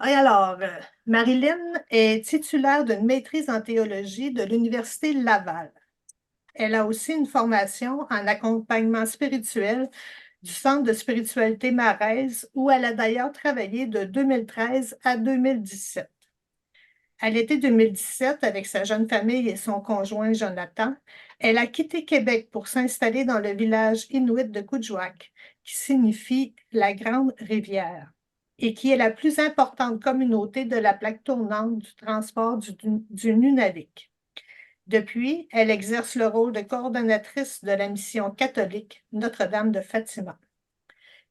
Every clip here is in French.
Oui, alors, Marilyn est titulaire d'une maîtrise en théologie de l'Université Laval. Elle a aussi une formation en accompagnement spirituel du Centre de spiritualité Marèze, où elle a d'ailleurs travaillé de 2013 à 2017. À l'été 2017, avec sa jeune famille et son conjoint Jonathan, elle a quitté Québec pour s'installer dans le village inuit de Kuujjuaq, qui signifie la Grande Rivière, et qui est la plus importante communauté de la plaque tournante du transport du Nunavik. Depuis, elle exerce le rôle de coordonnatrice de la mission catholique Notre-Dame de Fatima.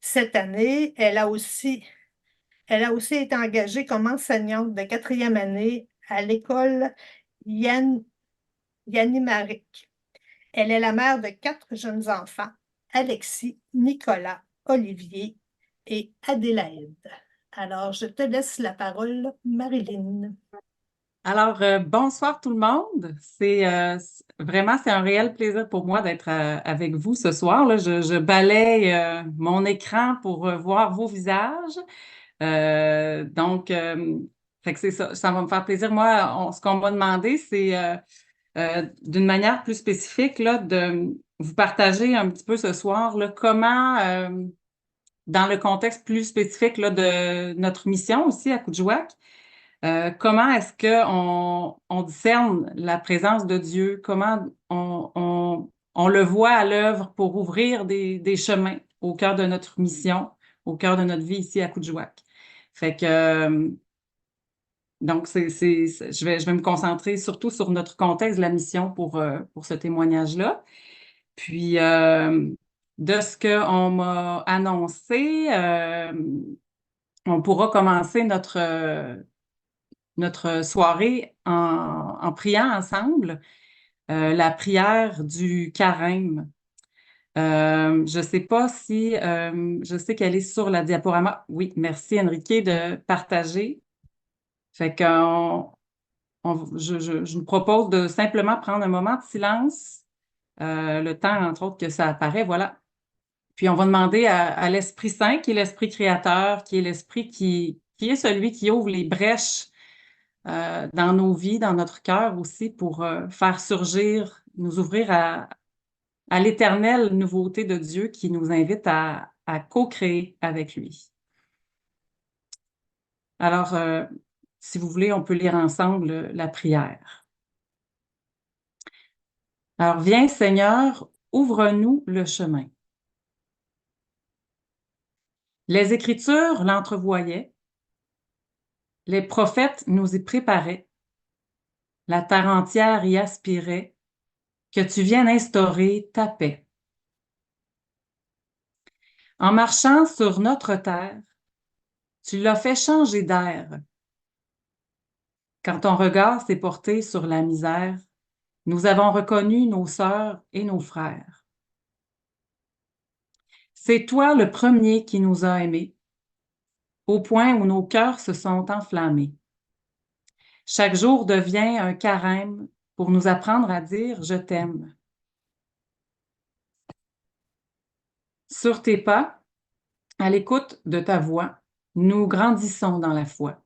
Cette année, elle a aussi été engagée comme enseignante de quatrième année à l'école Yann Yanimarik. Elle est la mère de 4 jeunes enfants, Alexis, Nicolas, Olivier et Adélaïde. Alors, je te laisse la parole, Marilyn. Alors, bonsoir tout le monde. Vraiment, c'est un réel plaisir pour moi d'être avec vous ce soir. Là. Je balaye mon écran pour voir vos visages. Fait que c'est ça. Ça va me faire plaisir. Moi, ce qu'on m'a demandé, c'est d'une manière plus spécifique là, de vous partager un petit peu ce soir là, comment, dans le contexte plus spécifique là, de notre mission aussi à Kuujjuaq, comment est-ce qu'on discerne la présence de Dieu? Comment on le voit à l'œuvre pour ouvrir des chemins au cœur de notre mission, au cœur de notre vie ici à Kuujjuaq? Fait que, donc, je vais me concentrer surtout sur notre contexte de la mission pour ce témoignage-là. Puis, de ce qu'on m'a annoncé, on pourra commencer notre soirée en priant ensemble la prière du carême. Je sais pas si, je sais qu'elle est sur la diaporama. Oui, merci Enrique de partager. Fait je nous propose de simplement prendre un moment de silence, le temps, entre autres, que ça apparaît, voilà. Puis on va demander à l'Esprit Saint, qui est l'Esprit créateur, qui est l'Esprit qui est celui qui ouvre les brèches dans nos vies, dans notre cœur aussi, pour faire surgir, nous ouvrir à l'éternelle nouveauté de Dieu qui nous invite à co-créer avec lui. Alors, si vous voulez, on peut lire ensemble la prière. Alors, viens Seigneur, ouvre-nous le chemin. Les Écritures l'entrevoyaient, les prophètes nous y préparaient, la terre entière y aspirait, que tu viennes instaurer ta paix. En marchant sur notre terre, tu l'as fait changer d'air. Quand ton regard s'est porté sur la misère, nous avons reconnu nos sœurs et nos frères. C'est toi le premier qui nous a aimés, au point où nos cœurs se sont enflammés. Chaque jour devient un carême pour nous apprendre à dire « Je t'aime ». Sur tes pas, à l'écoute de ta voix, nous grandissons dans la foi.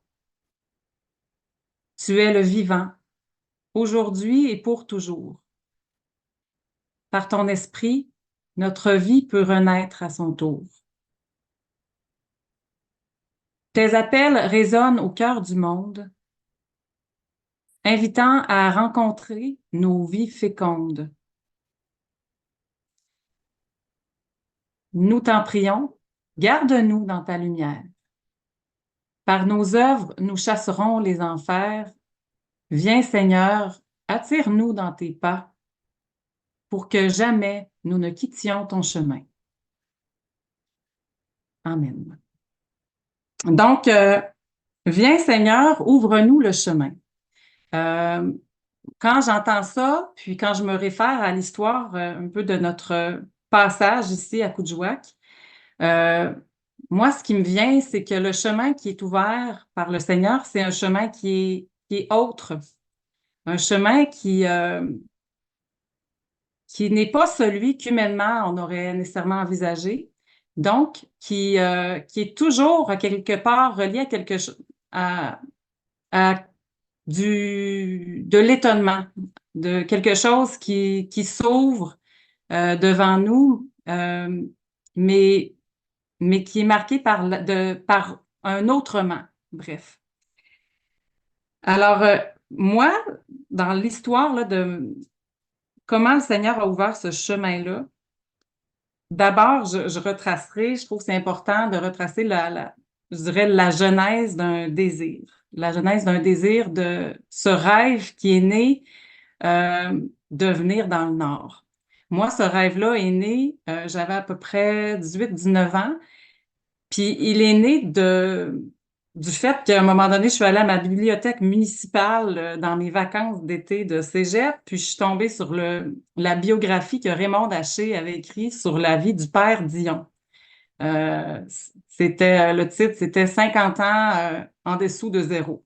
Tu es le vivant, aujourd'hui et pour toujours. Par ton esprit, notre vie peut renaître à son tour. Tes appels résonnent au cœur du monde, invitant à rencontrer nos vies fécondes. Nous t'en prions, garde-nous dans ta lumière. Par nos œuvres, nous chasserons les enfers. Viens, Seigneur, attire-nous dans tes pas pour que jamais nous ne quittions ton chemin. Amen. Donc, viens, Seigneur, ouvre-nous le chemin. Euh, Quand j'entends ça, puis quand je me réfère à l'histoire un peu de notre passage ici à Kuujjuaq, euh, moi, ce qui me vient, c'est que le chemin qui est ouvert par le Seigneur, c'est un chemin qui est autre, un chemin qui n'est pas celui qu'humainement on aurait nécessairement envisagé, donc qui est toujours quelque part relié à quelque chose, à de l'étonnement, de quelque chose qui s'ouvre devant nous, mais, mais qui est marqué par un autrement. Bref. Alors, moi, dans l'histoire là, de comment le Seigneur a ouvert ce chemin-là, d'abord, je retracerai, je trouve que c'est important de retracer je dirais, la genèse d'un désir. La genèse d'un désir de ce rêve qui est né de venir dans le Nord. Moi, ce rêve-là est né, j'avais à peu près 18-19 ans, puis il est né du fait qu'à un moment donné, je suis allée à ma bibliothèque municipale dans mes vacances d'été de cégep, puis je suis tombée sur la biographie que Raymond Aché avait écrite sur la vie du père Dion. Le titre, c'était 50 ans en dessous de zéro.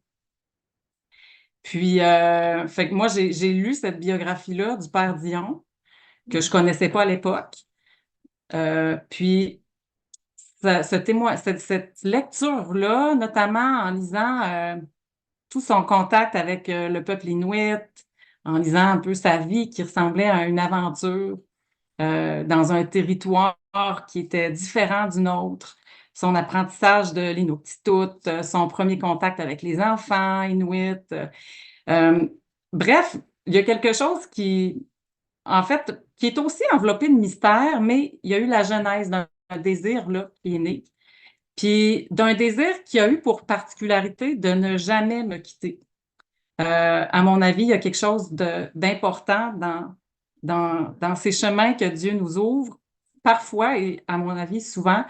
Puis, fait que moi, j'ai lu cette biographie-là du père Dion, que je connaissais pas à l'époque. Puis, cette lecture-là, notamment en lisant tout son contact avec le peuple inuit, en lisant un peu sa vie qui ressemblait à une aventure dans un territoire qui était différent du nôtre, son apprentissage de l'Inuktitut, son premier contact avec les enfants inuits. Euh, bref, il y a quelque chose en fait, qui est aussi enveloppé de mystère, mais il y a eu la genèse d'un désir là, qui est né, puis d'un désir qui a eu pour particularité de ne jamais me quitter. À mon avis, il y a quelque chose d'important dans ces chemins que Dieu nous ouvre. Parfois, et à mon avis, souvent,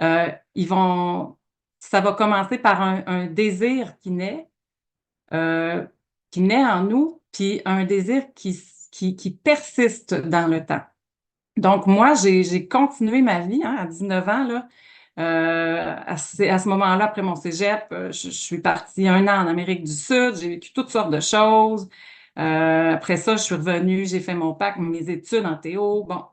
euh, ils vont, ça va commencer par un désir euh, qui naît en nous, puis un désir qui persiste dans le temps. Donc, moi, j'ai continué ma vie à 19 ans, là, à ce moment-là, après mon cégep, je suis partie 1 an en Amérique du Sud, j'ai vécu toutes sortes de choses. Après ça, je suis revenue, j'ai fait mon bac, mes études en théo, bon.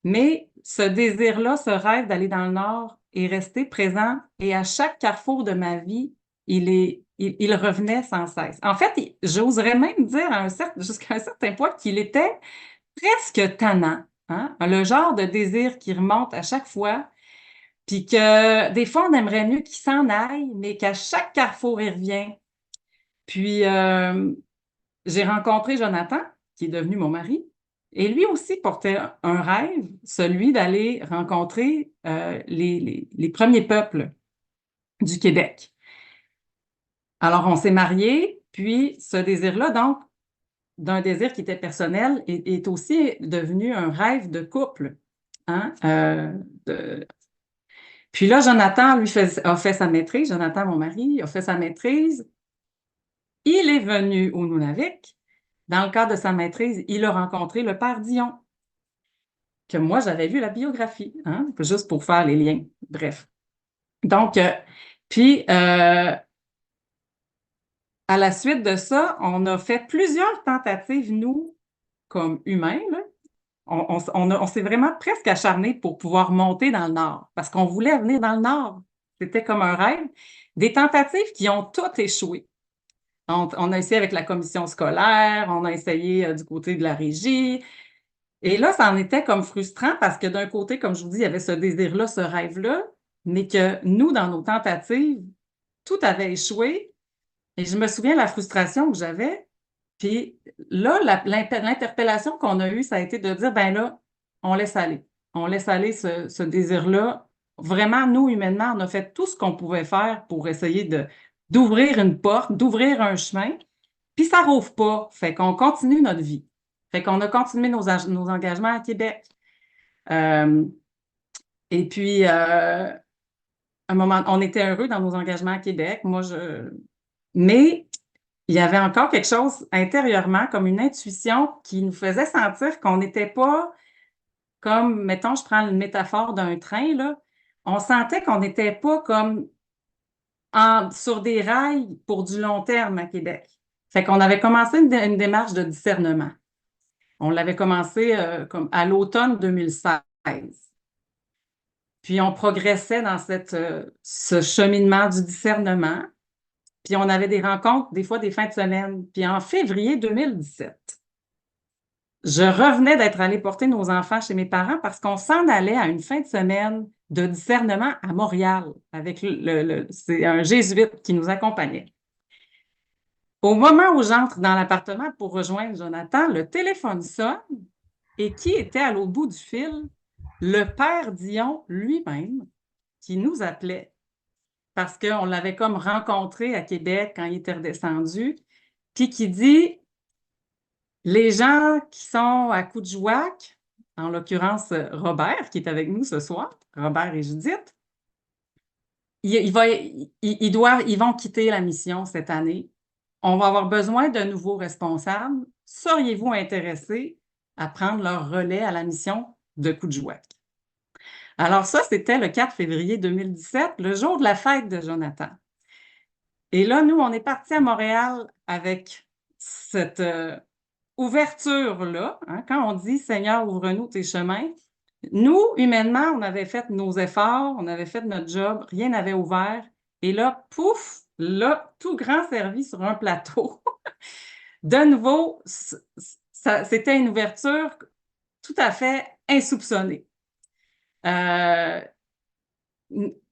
Mais ce désir-là, ce rêve d'aller dans le Nord est resté présent et à chaque carrefour de ma vie, il revenait sans cesse. En fait, j'oserais même dire jusqu'à un certain point qu'il était presque tannant, hein? Le genre de désir qui remonte à chaque fois, puis que des fois, on aimerait mieux qu'il s'en aille, mais qu'à chaque carrefour, il revient. Puis, j'ai rencontré Jonathan, qui est devenu mon mari, et lui aussi portait un rêve, celui d'aller rencontrer les premiers peuples du Québec. Alors, on s'est mariés, puis ce désir-là, donc, d'un désir qui était personnel, est aussi devenu un rêve de couple. Hein? Puis là, Jonathan, lui, a fait sa maîtrise. Jonathan, mon mari, a fait sa maîtrise. Il est venu au Nunavik. Dans le cadre de sa maîtrise, il a rencontré le père Dion, que moi, j'avais lu la biographie, hein, juste pour faire les liens. Bref. Donc, puis, à la suite de ça, on a fait plusieurs tentatives, nous, comme humains, là. On s'est vraiment presque acharné pour pouvoir monter dans le Nord, parce qu'on voulait venir dans le Nord. C'était comme un rêve. Des tentatives qui ont toutes échoué. On a essayé avec la commission scolaire, on a essayé du côté de la régie. Et là, ça en était comme frustrant parce que d'un côté, comme je vous dis, il y avait ce désir-là, ce rêve-là, mais que nous, dans nos tentatives, tout avait échoué. Et je me souviens de la frustration que j'avais. Puis là, l'interpellation qu'on a eue, ça a été de dire, ben là, on laisse aller. On laisse aller ce désir-là. Vraiment, nous, humainement, on a fait tout ce qu'on pouvait faire pour essayer d'ouvrir une porte, d'ouvrir un chemin. Puis ça rouvre pas. Fait qu'on continue notre vie. Fait qu'on a continué nos engagements à Québec. Euh, et puis, un moment, on était heureux dans nos engagements à Québec. Mais il y avait encore quelque chose intérieurement, comme une intuition qui nous faisait sentir qu'on n'était pas comme, mettons, je prends une métaphore d'un train, là. On sentait qu'on n'était pas comme sur des rails pour du long terme à Québec. Fait qu'on avait commencé une démarche de discernement. On l'avait commencé comme à l'automne 2016. Puis on progressait dans ce cheminement du discernement. Puis on avait des rencontres, des fois des fins de semaine. Puis en février 2017, je revenais d'être allée porter nos enfants chez mes parents parce qu'on s'en allait à une fin de semaine de discernement à Montréal avec c'est un jésuite qui nous accompagnait. Au moment où j'entre dans l'appartement pour rejoindre Jonathan, le téléphone sonne et qui était à l'autre bout du fil? Le père Dion lui-même qui nous appelait parce qu'on l'avait comme rencontré à Québec quand il était redescendu, puis qui dit les gens qui sont à Coudjouac, en l'occurrence Robert, qui est avec nous ce soir, Robert et Judith, ils vont quitter la mission cette année. On va avoir besoin de nouveaux responsables. Seriez-vous intéressés à prendre leur relais à la mission de Coudjouac? Alors ça, c'était le 4 février 2017, le jour de la fête de Jonathan. Et là, nous, on est partis à Montréal avec cette ouverture-là. Hein, quand on dit « Seigneur, ouvre-nous tes chemins », nous, humainement, on avait fait nos efforts, on avait fait notre job, rien n'avait ouvert. Et là, pouf, là, tout grand servi sur un plateau. De nouveau, c'était une ouverture tout à fait insoupçonnée. Alors,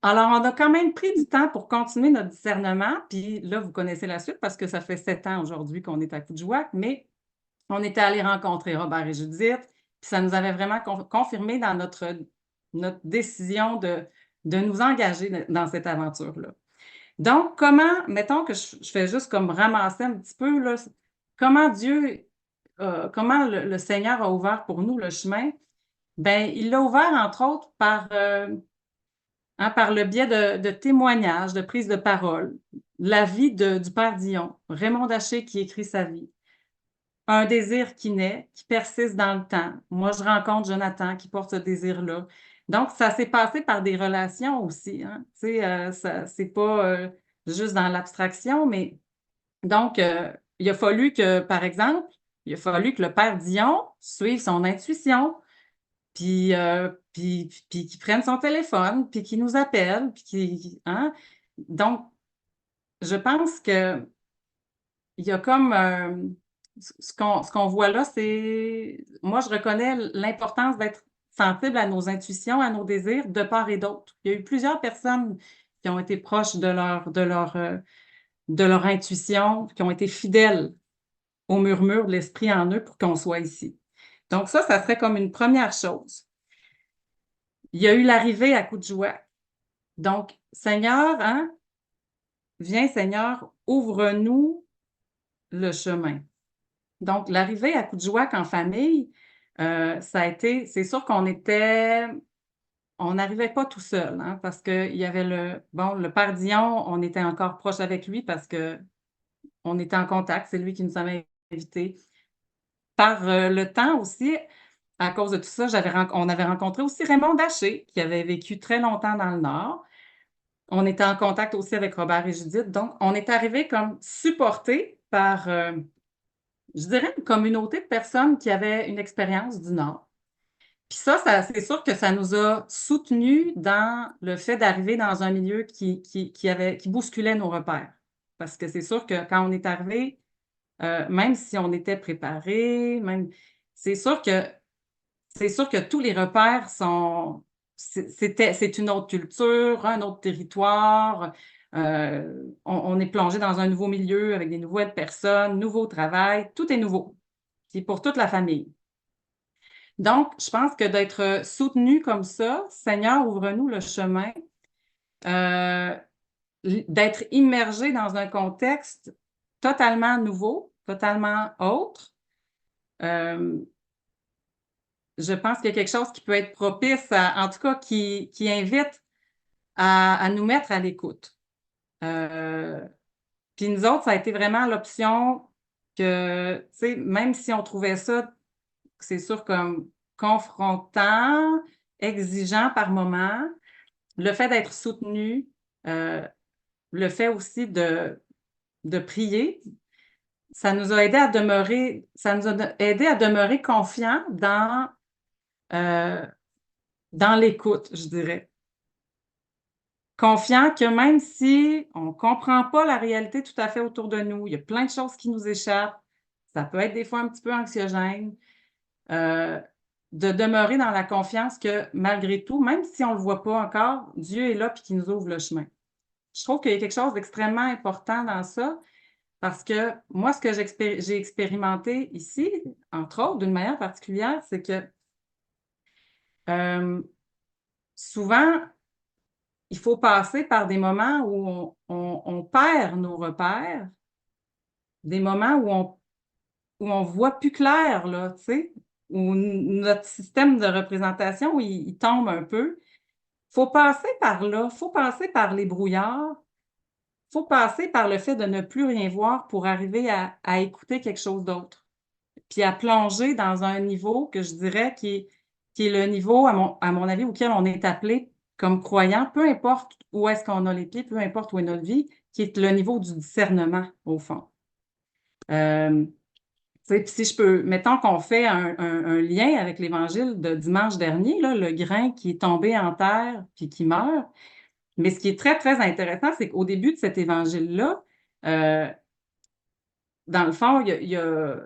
on a quand même pris du temps pour continuer notre discernement, puis là, vous connaissez la suite parce que ça fait 7 ans aujourd'hui qu'on est à Coudjouac, mais on était allé rencontrer Robert et Judith, puis ça nous avait vraiment confirmé dans notre décision de nous engager dans cette aventure-là. Donc, mettons que je fais juste comme ramasser un petit peu, là, comment comment le Seigneur a ouvert pour nous le chemin? Bien, il l'a ouvert, entre autres, par le biais de témoignages, de prises de parole, la vie du père Dion, Raymond Daché qui écrit sa vie, un désir qui naît, qui persiste dans le temps. Moi, je rencontre Jonathan qui porte ce désir-là. Donc, ça s'est passé par des relations aussi. Hein? Tu sais, c'est pas juste dans l'abstraction, mais donc, il a fallu que, par exemple, il a fallu que le père Dion suive son intuition, puis qu'il prenne son téléphone, puis qu'il nous appelle, hein? Donc, je pense que il y a comme ce qu'on voit là, c'est moi, je reconnais l'importance d'être sensible à nos intuitions, à nos désirs de part et d'autre. Il y a eu plusieurs personnes qui ont été proches de leur intuition, qui ont été fidèles au murmure de l'esprit en eux pour qu'on soit ici. Donc ça serait comme une première chose. Il y a eu l'arrivée à Coudjouac. Donc, Seigneur, hein, viens Seigneur, ouvre-nous le chemin. Donc, l'arrivée à Coudjouac en famille, c'est sûr on n'arrivait pas tout seul, hein, parce qu'il y avait le père Dion, on était encore proche avec lui parce que on était en contact, c'est lui qui nous avait invités. Par le temps aussi, à cause de tout ça, on avait rencontré aussi Raymond Daché, qui avait vécu très longtemps dans le Nord. On était en contact aussi avec Robert et Judith. Donc, on est arrivé comme supporté par, je dirais, une communauté de personnes qui avaient une expérience du Nord. Puis ça, c'est sûr que ça nous a soutenus dans le fait d'arriver dans un milieu qui bousculait nos repères. Parce que c'est sûr que quand on est arrivé, même si on était préparé, c'est sûr que tous les repères c'est une autre culture, un autre territoire. On est plongé dans un nouveau milieu avec des nouvelles personnes, nouveau travail, tout est nouveau. C'est pour toute la famille. Donc, je pense que d'être soutenu comme ça, Seigneur, ouvre-nous le chemin, d'être immergé dans un contexte totalement nouveau, totalement autre, je pense qu'il y a quelque chose qui peut être propice, en tout cas qui invite à nous mettre à l'écoute. Puis nous autres, ça a été vraiment l'option que, tu sais, même si on trouvait ça, c'est sûr, comme confrontant, exigeant par moment, le fait d'être soutenu, le fait aussi de prier, ça nous a aidé à demeurer confiants dans l'écoute, je dirais. confiant que même si on ne comprend pas la réalité tout à fait autour de nous, il y a plein de choses qui nous échappent, ça peut être des fois un petit peu anxiogène, de demeurer dans la confiance que malgré tout, même si on ne le voit pas encore, Dieu est là puis qu'il nous ouvre le chemin. Je trouve qu'il y a quelque chose d'extrêmement important dans ça parce que moi, ce que j'ai expérimenté ici, entre autres, d'une manière particulière, c'est que souvent, il faut passer par des moments où on perd nos repères, des moments où on voit plus clair, là, tu sais, où notre système de représentation, il tombe un peu. Il faut passer par là, il faut passer par les brouillards, il faut passer par le fait de ne plus rien voir pour arriver à écouter quelque chose d'autre, puis à plonger dans un niveau que je dirais qui est le niveau, à mon avis, auquel on est appelé comme croyant, peu importe où est-ce qu'on a les pieds, peu importe où est notre vie, qui est le niveau du discernement, au fond. Tu sais, puis si je peux, mettons qu'on fait un lien avec l'évangile de dimanche dernier, là, le grain qui est tombé en terre puis qui meurt. Mais ce qui est très, très intéressant, c'est qu'au début de cet évangile-là, euh, dans le fond, il y a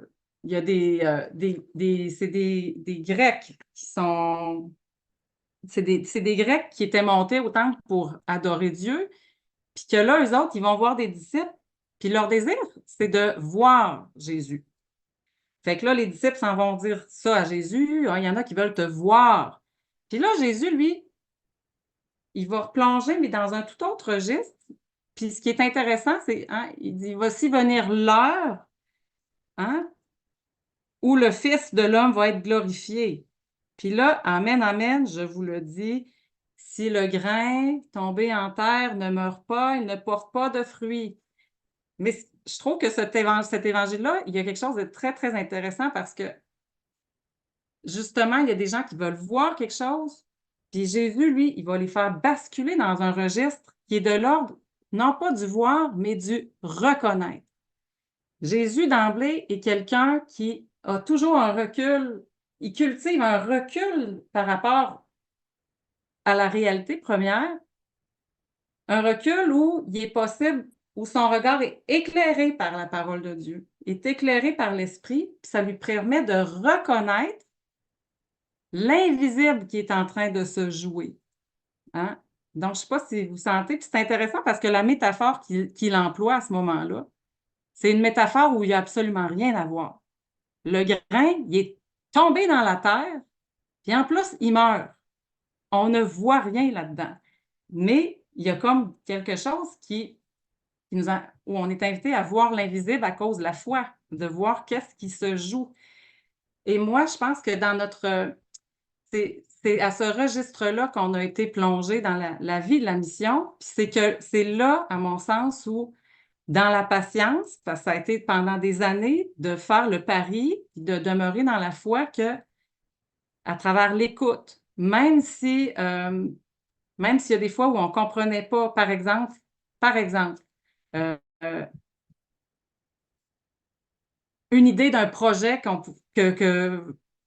c'est des Grecs qui sont, c'est des Grecs qui étaient montés au temple pour adorer Dieu, puis que là, eux autres, ils vont voir des disciples, puis leur désir, c'est de voir Jésus. Fait que là, les disciples s'en vont dire ça à Jésus. Ah, il y en a qui veulent te voir. Puis là, Jésus, lui, il va replonger, mais dans un tout autre registre. Puis ce qui est intéressant, c'est, hein, il dit, voici venir l'heure, hein, où le Fils de l'homme va être glorifié. Puis là, amen, amen, je vous le dis, si le grain tombé en terre ne meurt pas, il ne porte pas de fruits. Mais je trouve que cet évangile-là, il y a quelque chose de très, très intéressant parce que justement, il y a des gens qui veulent voir quelque chose, puis Jésus, lui, il va les faire basculer dans un registre qui est de l'ordre, non pas du voir, mais du reconnaître. Jésus, d'emblée, est quelqu'un qui a toujours un recul, il cultive un recul par rapport à la réalité première, un recul où il est possible, où son regard est éclairé par la parole de Dieu, est éclairé par l'Esprit, puis ça lui permet de reconnaître l'invisible qui est en train de se jouer. Hein? Donc, je ne sais pas si vous sentez, puis c'est intéressant parce que la métaphore qu'il emploie à ce moment-là, c'est une métaphore où il n'y a absolument rien à voir. Le grain, il est tombé dans la terre, puis en plus, il meurt. On ne voit rien là-dedans. Mais il y a comme quelque chose où on est invité à voir l'invisible à cause de la foi, de voir qu'est-ce qui se joue. Et moi, je pense que dans notre c'est à ce registre-là qu'on a été plongé dans la vie de la mission. Puis c'est que c'est là, à mon sens, où dans la patience, parce que ça a été pendant des années de faire le pari, de demeurer dans la foi que à travers l'écoute, même s'il y a des fois où on ne comprenait pas, par exemple, euh, euh, une idée d'un projet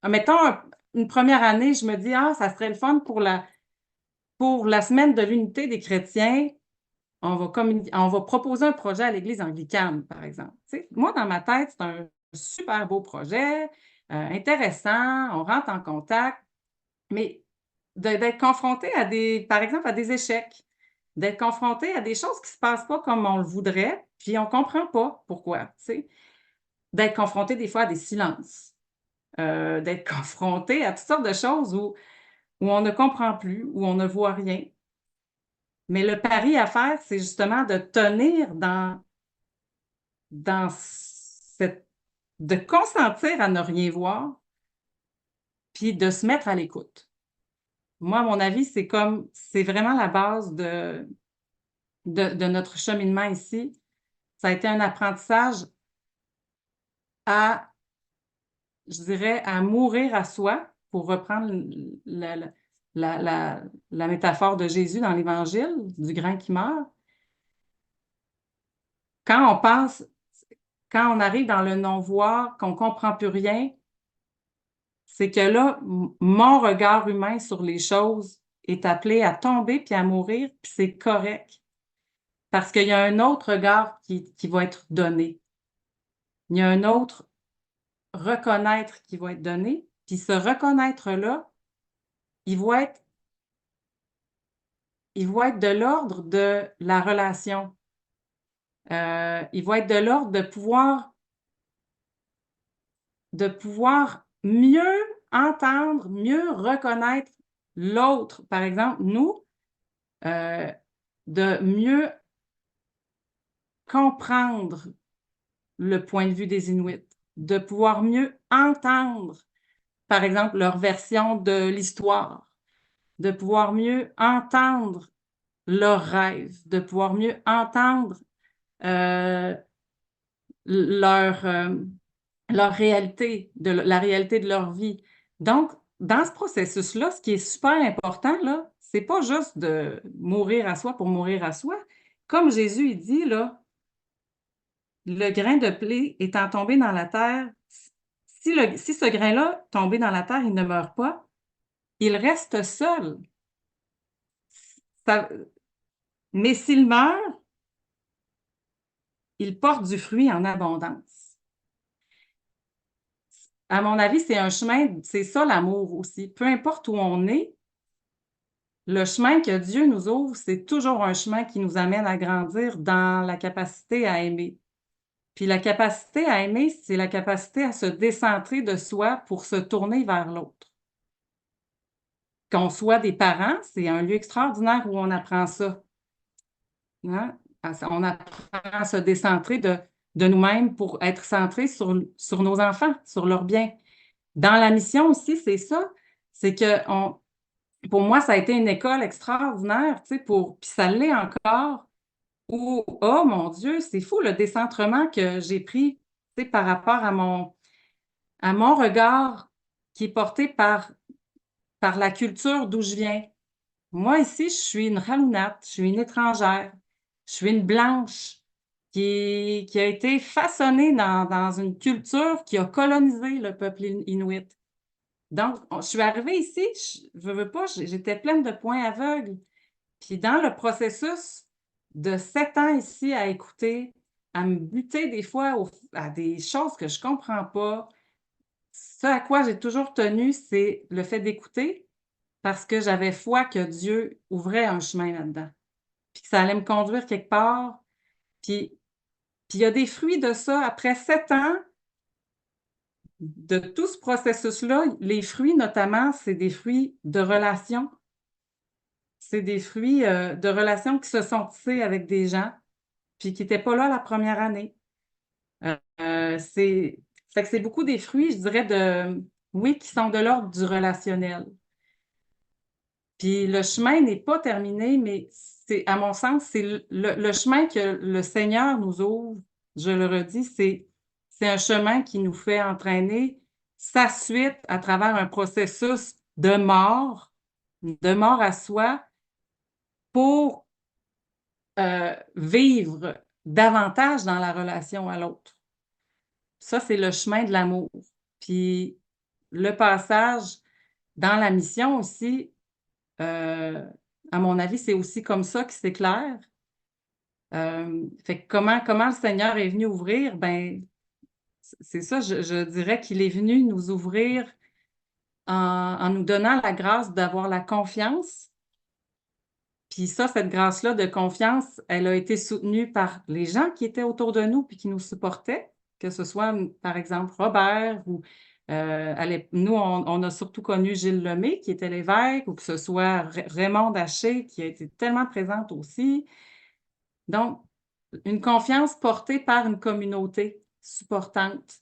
mettons, une première année, je me dis, ah, ça serait le fun pour la semaine de l'unité des chrétiens, on va proposer un projet à l'Église anglicane, par exemple. Tu sais, moi, dans ma tête, c'est un super beau projet, intéressant, on rentre en contact, mais d'être confronté par exemple, à des échecs, d'être confronté à des choses qui ne se passent pas comme on le voudrait, puis on ne comprend pas pourquoi, tu sais. D'être confronté des fois à des silences, d'être confronté à toutes sortes de choses où on ne comprend plus, où on ne voit rien. Mais le pari à faire, c'est justement de tenir dans de consentir à ne rien voir, puis de se mettre à l'écoute. Moi, à mon avis, c'est vraiment la base de notre cheminement ici. Ça a été un apprentissage à, je dirais, à mourir à soi, pour reprendre la métaphore de Jésus dans l'Évangile, du grain qui meurt. Quand on pense, quand on arrive dans le non-voir, qu'on ne comprend plus rien, c'est que là, mon regard humain sur les choses est appelé à tomber puis à mourir, puis c'est correct. Parce qu'il y a un autre regard qui va être donné. Il y a un autre reconnaître qui va être donné. Puis ce reconnaître-là, il va être, il va être de l'ordre de la relation. Il va être de l'ordre de pouvoir mieux entendre, mieux reconnaître l'autre. Par exemple, nous, de mieux comprendre le point de vue des Inuits, de pouvoir mieux entendre, par exemple, leur version de l'histoire, de pouvoir mieux entendre leurs rêves, de pouvoir mieux entendre euh, leur, leur réalité, la réalité de leur vie. Donc, dans ce processus-là, ce qui est super important, là, c'est pas juste de mourir à soi pour mourir à soi. Comme Jésus, il dit, là, le grain de blé étant tombé dans la terre, si ce grain-là tombé dans la terre, il ne meurt pas, il reste seul. Ça- mais s'il meurt, il porte du fruit en abondance. À mon avis, c'est un chemin, c'est ça l'amour aussi. Peu importe où on est, le chemin que Dieu nous ouvre, c'est toujours un chemin qui nous amène à grandir dans la capacité à aimer. Puis la capacité à aimer, c'est la capacité à se décentrer de soi pour se tourner vers l'autre. Qu'on soit des parents, c'est un lieu extraordinaire où on apprend ça. Hein? On apprend à se décentrer de nous-mêmes pour être centré sur nos enfants, sur leur bien. Dans la mission aussi, c'est ça. C'est que pour moi, ça a été une école extraordinaire, tu sais, puis ça l'est encore, où, oh mon Dieu, c'est fou le décentrement que j'ai pris, tu sais, par rapport à mon regard qui est porté par la culture d'où je viens. Moi, ici, je suis une Ralounate, je suis une étrangère, je suis une blanche qui a été façonnée dans une culture qui a colonisé le peuple inuit. Donc, je suis arrivée ici, je veux pas, j'étais pleine de points aveugles. Puis dans le processus de 7 ans ici à écouter, à me buter des fois à des choses que je comprends pas, ce à quoi j'ai toujours tenu, c'est le fait d'écouter parce que j'avais foi que Dieu ouvrait un chemin là-dedans, puis que ça allait me conduire quelque part. Puis, puis il y a des fruits de ça. Après 7 ans de tout ce processus-là, les fruits notamment, c'est des fruits de relations. C'est des fruits de relations qui se sont tissées avec des gens, puis qui n'étaient pas là la première année. Fait que c'est beaucoup des fruits, je dirais, oui, qui sont de l'ordre du relationnel. Puis le chemin n'est pas terminé, mais à mon sens, c'est le chemin que le Seigneur nous ouvre, je le redis, c'est un chemin qui nous fait entraîner sa suite à travers un processus de mort à soi, pour vivre davantage dans la relation à l'autre. Ça, c'est le chemin de l'amour. Puis le passage dans la mission aussi, euh, à mon avis, c'est aussi comme ça qu'il s'éclaire. Fait que comment le Seigneur est venu ouvrir? Ben, c'est ça, je dirais qu'il est venu nous ouvrir en nous donnant la grâce d'avoir la confiance. Puis ça, cette grâce-là de confiance, elle a été soutenue par les gens qui étaient autour de nous puis qui nous supportaient, que ce soit, par exemple, Robert ou nous, on a surtout connu Gilles Lemay, qui était l'évêque, ou que ce soit Raymond Daché, qui a été tellement présente aussi. Donc, une confiance portée par une communauté supportante.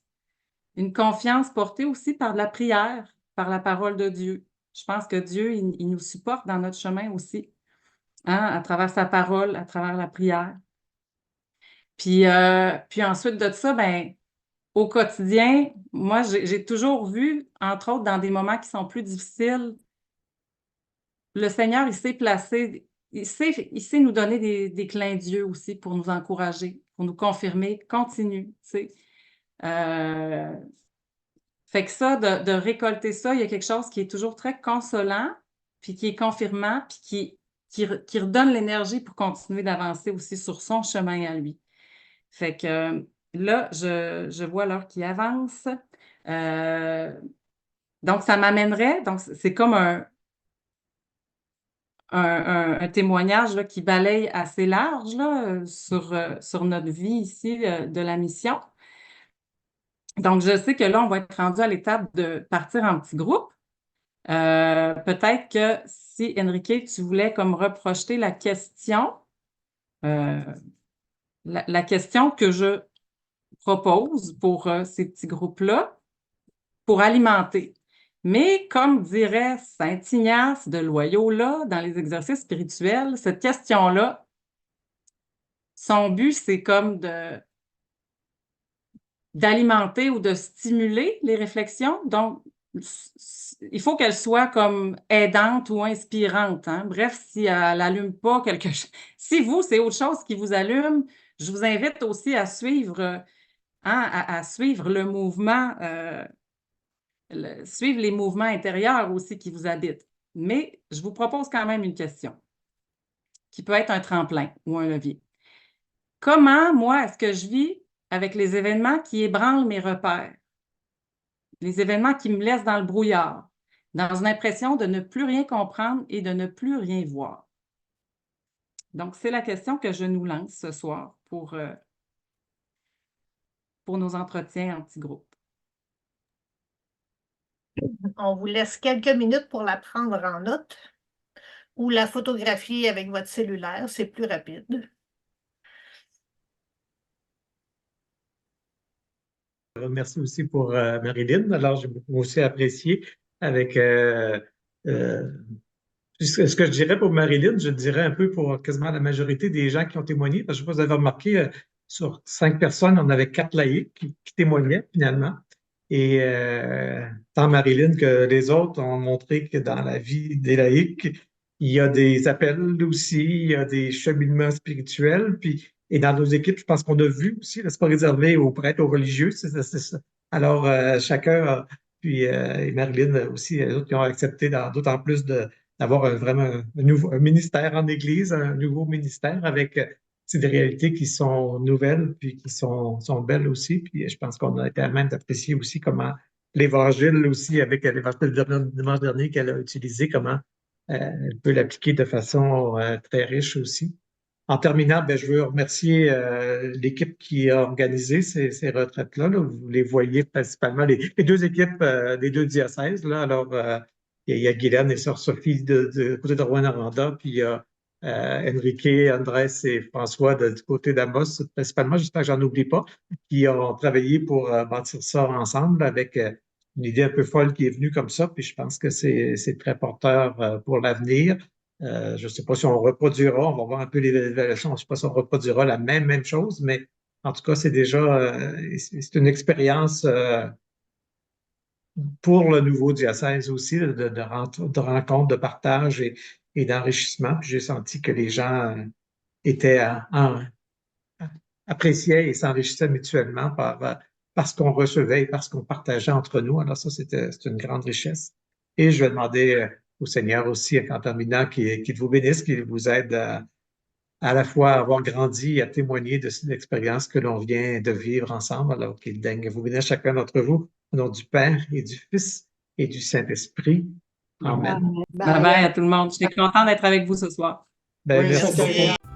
Une confiance portée aussi par la prière, par la parole de Dieu. Je pense que Dieu, il nous supporte dans notre chemin aussi, hein, à travers sa parole, à travers la prière. Puis ensuite de ça, ben, au quotidien, moi, j'ai toujours vu, entre autres dans des moments qui sont plus difficiles, le Seigneur, il sait placer, il sait nous donner des clins d'yeux aussi pour nous encourager, pour nous confirmer, continue, tu sais. Fait que ça, de récolter ça, il y a quelque chose qui est toujours très consolant, puis qui est confirmant, puis qui redonne l'énergie pour continuer d'avancer aussi sur son chemin à lui. Fait que là, je vois l'heure qui avance. Donc, ça m'amènerait, donc c'est comme un témoignage là, qui balaye assez large là, sur notre vie ici de la mission. Donc, je sais que là, on va être rendu à l'étape de partir en petits groupes. Peut-être que si, Enrique, tu voulais comme reprojeter la question, la question que je propose pour ces petits groupes-là, pour alimenter. Mais comme dirait Saint Ignace de Loyola dans les exercices spirituels, cette question-là, son but, c'est comme d'alimenter ou de stimuler les réflexions. Donc, il faut qu'elle soit comme aidante ou inspirante, hein. Bref, si elle n'allume pas quelque chose, si vous, c'est autre chose qui vous allume, je vous invite aussi à suivre, hein, à suivre le mouvement, suivre les mouvements intérieurs aussi qui vous habitent. Mais je vous propose quand même une question qui peut être un tremplin ou un levier. Comment, moi, est-ce que je vis avec les événements qui ébranlent mes repères? Les événements qui me laissent dans le brouillard, dans une impression de ne plus rien comprendre et de ne plus rien voir. Donc, c'est la question que je nous lance ce soir pour nos entretiens en petits groupes. On vous laisse quelques minutes pour la prendre en note ou la photographier avec votre cellulaire, c'est plus rapide. Merci aussi pour Marilyn. Alors, j'ai beaucoup aussi apprécié avec ce que je dirais pour Marilyn, je dirais un peu pour quasiment la majorité des gens qui ont témoigné, parce que je sais pas si vous avez remarqué, sur 5 personnes, on avait 4 laïcs qui témoignaient finalement. Et tant Marilyn que les autres ont montré que dans la vie des laïcs, il y a des appels aussi, il y a des cheminements spirituels. Puis, et dans nos équipes, je pense qu'on a vu aussi, là, c'est pas réservé aux prêtres, aux religieux, c'est ça. Alors, chacun, puis et Marilyn aussi, les autres qui ont accepté d'autant plus d'avoir vraiment un ministère en Église, un nouveau ministère avec c'est des réalités qui sont nouvelles puis qui sont belles aussi. Puis je pense qu'on a été à même d'apprécier aussi comment l'Évangile aussi, avec l'Évangile de dimanche dernier qu'elle a utilisé, comment elle peut l'appliquer de façon très riche aussi. En terminant, ben, je veux remercier l'équipe qui a organisé ces retraites-là. Là. Vous les voyez principalement, les deux équipes des deux diocèses. Là. Alors, il y a Guylaine et Sœur Sophie de côté de Rouen-Noranda, puis il y a Enrique, Andrés et François du côté d'Amos, principalement, j'espère que j'en oublie pas, qui ont travaillé pour bâtir ça ensemble avec une idée un peu folle qui est venue comme ça, puis je pense que c'est très porteur pour l'avenir. Je ne sais pas si on reproduira, on va voir un peu l'évaluation, je ne sais pas si on reproduira la même chose, mais en tout cas, c'est déjà c'est une expérience pour le nouveau diocèse aussi, de rencontre, de partage et d'enrichissement. Puis j'ai senti que les gens étaient appréciaient et s'enrichissaient mutuellement par ce qu'on recevait et par ce qu'on partageait entre nous. Alors ça, c'était une grande richesse. Et je vais demander au Seigneur aussi, en terminant, qu'il vous bénisse, qu'il vous aide à la fois à avoir grandi et à témoigner de cette expérience que l'on vient de vivre ensemble. Alors qu'il daigne vous bénisse chacun d'entre vous, au nom du Père et du Fils et du Saint-Esprit. Amen. Bye bye à tout le monde. J'étais contente d'être avec vous ce soir. Ben, Oui, merci merci. beaucoup.